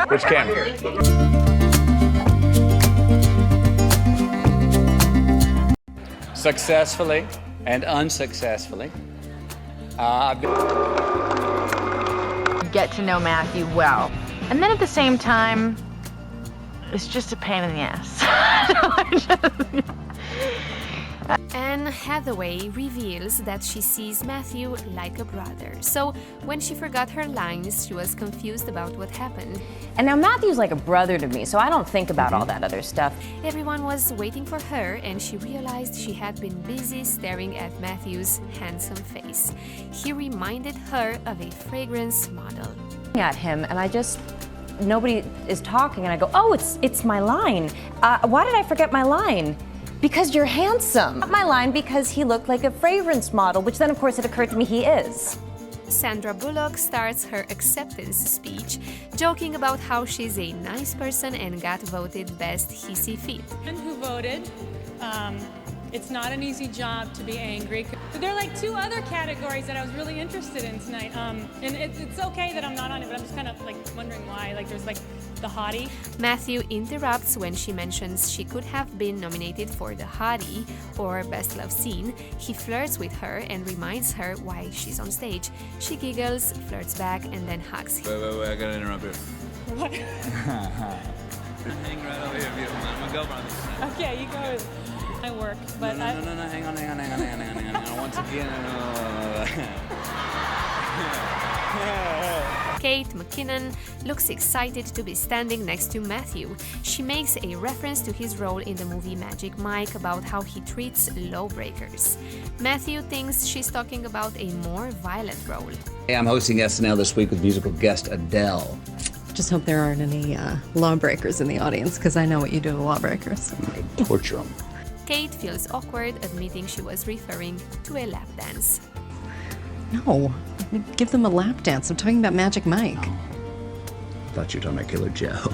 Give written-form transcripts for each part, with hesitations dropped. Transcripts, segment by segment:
Which camera? Successfully and unsuccessfully. Get to know Matthew well. And then at the same time, it's just a pain in the ass. Anne Hathaway reveals that she sees Matthew like a brother. So when she forgot her lines, she was confused about what happened. And now Matthew's like a brother to me, so I don't think about all that other stuff. Everyone was waiting for her, and she realized she had been busy staring at Matthew's handsome face. He reminded her of a fragrance model. At him, and nobody is talking, and I go, oh, it's my line. Why did I forget my line? Because you're handsome. My line because he looked like a fragrance model, which then of course it occurred to me he is. Sandra Bullock starts her acceptance speech, joking about how she's a nice person and got voted best hissy fit. And who voted? It's not an easy job to be angry. But there are like two other categories that I was really interested in tonight. And it's okay that I'm not on it, but I'm just kind of like wondering why. Like there's like the hottie. Matthew interrupts when she mentions she could have been nominated for the hottie or best love scene. He flirts with her and reminds her why she's on stage. She giggles, flirts back, and then hugs him. Wait, I gotta interrupt you. What? Hang right over here, beautiful. I'm gonna go, brother. Okay, you go. I work, but No, hang on. Once again, Kate McKinnon looks excited to be standing next to Matthew. She makes a reference to his role in the movie Magic Mike about how he treats lawbreakers. Matthew thinks she's talking about a more violent role. Hey, I'm hosting SNL this week with musical guest Adele. Just hope there aren't any lawbreakers in the audience, because I know what you do to lawbreakers. I'm gonna torture them. Kate feels awkward admitting she was referring to a lap dance. No, give them a lap dance. I'm talking about Magic Mike. Thought you were talking about Killer Joe.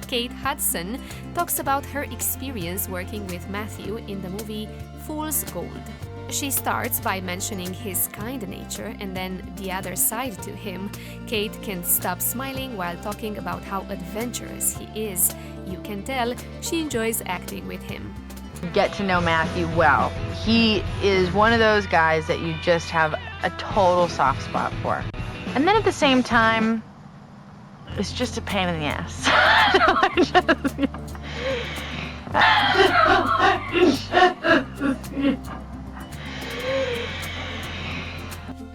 Kate Hudson talks about her experience working with Matthew in the movie Fool's Gold. She starts by mentioning his kind nature and then the other side to him. Kate can't stop smiling while talking about how adventurous he is. You can tell she enjoys acting with him. Get to know Matthew well. He is one of those guys that you just have a total soft spot for. And then at the same time, it's just a pain in the ass.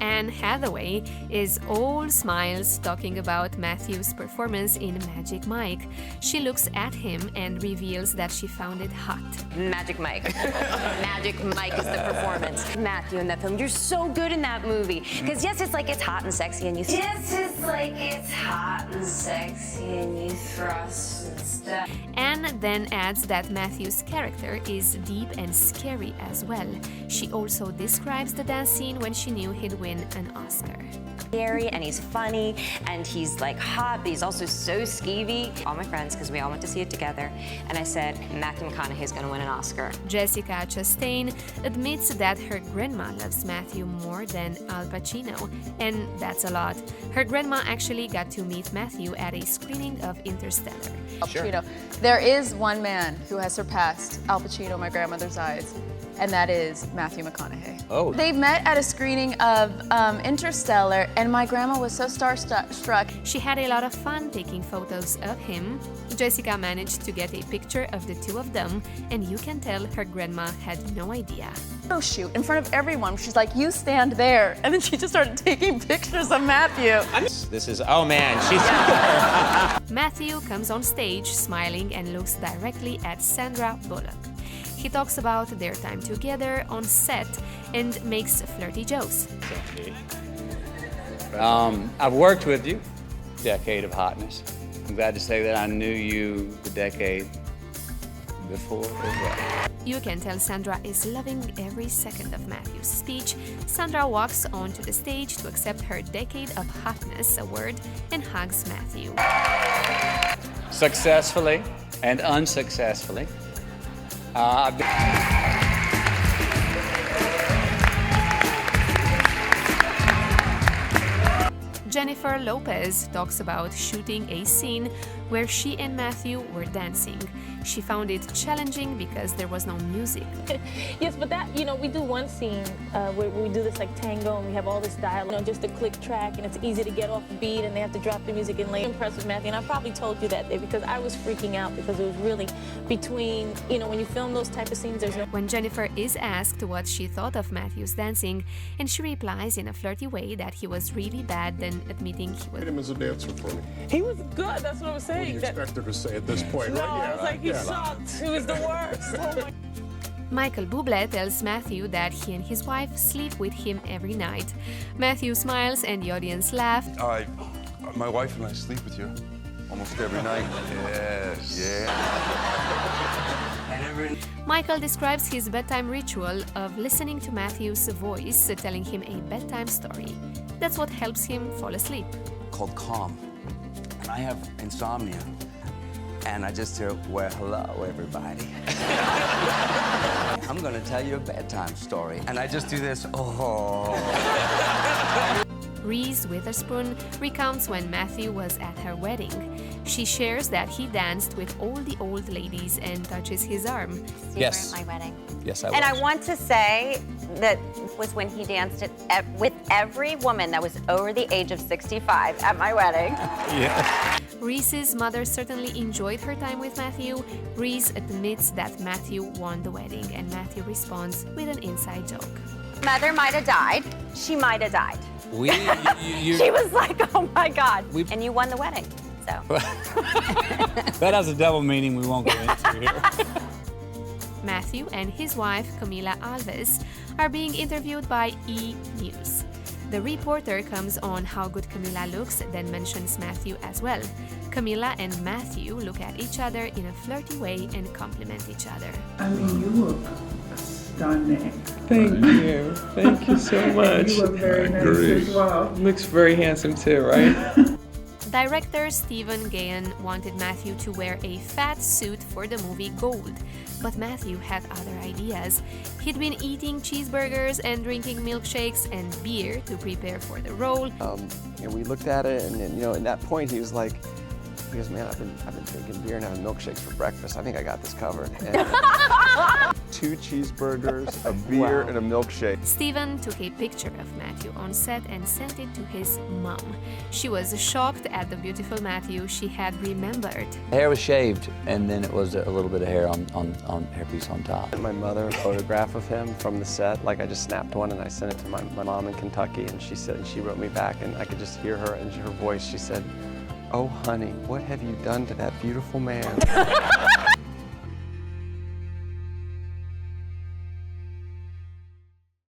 Anne Hathaway is all smiles talking about Matthew's performance in Magic Mike. She looks at him and reveals that she found it hot. Magic Mike. Magic Mike is the performance. Matthew in that film, you're so good in that movie. Because yes, it's like it's hot and sexy and you... Yes, it's like it's hot and sexy and you thrust and stuff. Anne then adds that Matthew's character is deep and scary as well. She also describes the dance scene when she knew he'd win an Oscar. Scary and he's funny and he's like hot, but he's also so skeevy. All my friends, because we all went to see it together, and I said, Matthew McConaughey is going to win an Oscar. Jessica Chastain admits that her grandma loves Matthew more than Al Pacino, and that's a lot. Her grandma actually got to meet Matthew at a screening of Interstellar. Sure. There is one man who has surpassed Al Pacino in my grandmother's eyes, and that is Matthew McConaughey. Oh. They met at a screening of Interstellar, and my grandma was so starstruck. She had a lot of fun taking photos of him. Jessica managed to get a picture of the two of them, and you can tell her grandma had no idea. Oh shoot, in front of everyone, she's like, you stand there. And then she just started taking pictures of Matthew. This is, oh man, she's... Matthew comes on stage smiling and looks directly at Sandra Bullock. He talks about their time together on set and makes flirty jokes. I've worked with you, decade of hotness. I'm glad to say that I knew you the decade before as well. You can tell Sandra is loving every second of Matthew's speech. Sandra walks onto the stage to accept her Decade of Hotness award and hugs Matthew. Successfully and unsuccessfully. Jennifer Lopez talks about shooting a scene where she and Matthew were dancing. She found it challenging because there was no music. Yes, but that, we do one scene where we do this like tango and we have all this dialogue, just a click track, and it's easy to get off beat and they have to drop the music and lay. I'm impressed with Matthew, and I probably told you that day because I was freaking out because it was really between, when you film those type of scenes, there's no... When Jennifer is asked what she thought of Matthew's dancing, and she replies in a flirty way that he was really bad, then admitting he was... him as a dancer for me. He was good, that's what I'm saying. What do you expect her to say at this point, No, right? Yeah, I was like, he sucked. He was the worst. Oh my... Michael Bublé tells Matthew that he and his wife sleep with him every night. Matthew smiles and the audience laughs. My wife and I sleep with you almost every night. Yes. Yeah. Michael describes his bedtime ritual of listening to Matthew's voice telling him a bedtime story. That's what helps him fall asleep. Called Calm. And I have insomnia. And I just hear, well, hello, everybody. I'm gonna tell you a bedtime story. And I just do this, oh. Reese Witherspoon recounts when Matthew was at her wedding. She shares that he danced with all the old ladies and touches his arm. Yes. At my wedding. Yes, I was. And I want to say that was when he danced with every woman that was over the age of 65 at my wedding. Yeah. Reese's mother certainly enjoyed her time with Matthew. Reese admits that Matthew won the wedding, and Matthew responds with an inside joke. Mother might have died. She might have died. She was like, oh my God. And you won the wedding, so. That has a double meaning we won't go into here. Matthew and his wife, Camila Alves, are being interviewed by E! News. The reporter comes on how good Camila looks, then mentions Matthew as well. Camila and Matthew look at each other in a flirty way and compliment each other. I mean, you look stunning. Thank you. Thank you so much. You look very nice as well. Looks very handsome too, right? Director Stephen Gahan wanted Matthew to wear a fat suit for the movie Gold, but Matthew had other ideas. He'd been eating cheeseburgers and drinking milkshakes and beer to prepare for the role. And we looked at it, and at that point he goes, man, I've been drinking beer and having milkshakes for breakfast. I think I got this covered. And 2 cheeseburgers, a beer, and a milkshake. Stephen took a picture of Matthew on set and sent it to his mom. She was shocked at the beautiful Matthew she had remembered. The hair was shaved, and then it was a little bit of hair on hairpiece on top. My mother, a photograph of him from the set. Like I just snapped one and I sent it to my mom in Kentucky, and she wrote me back, and I could just hear her in her voice. She said, "Oh, honey, what have you done to that beautiful man?"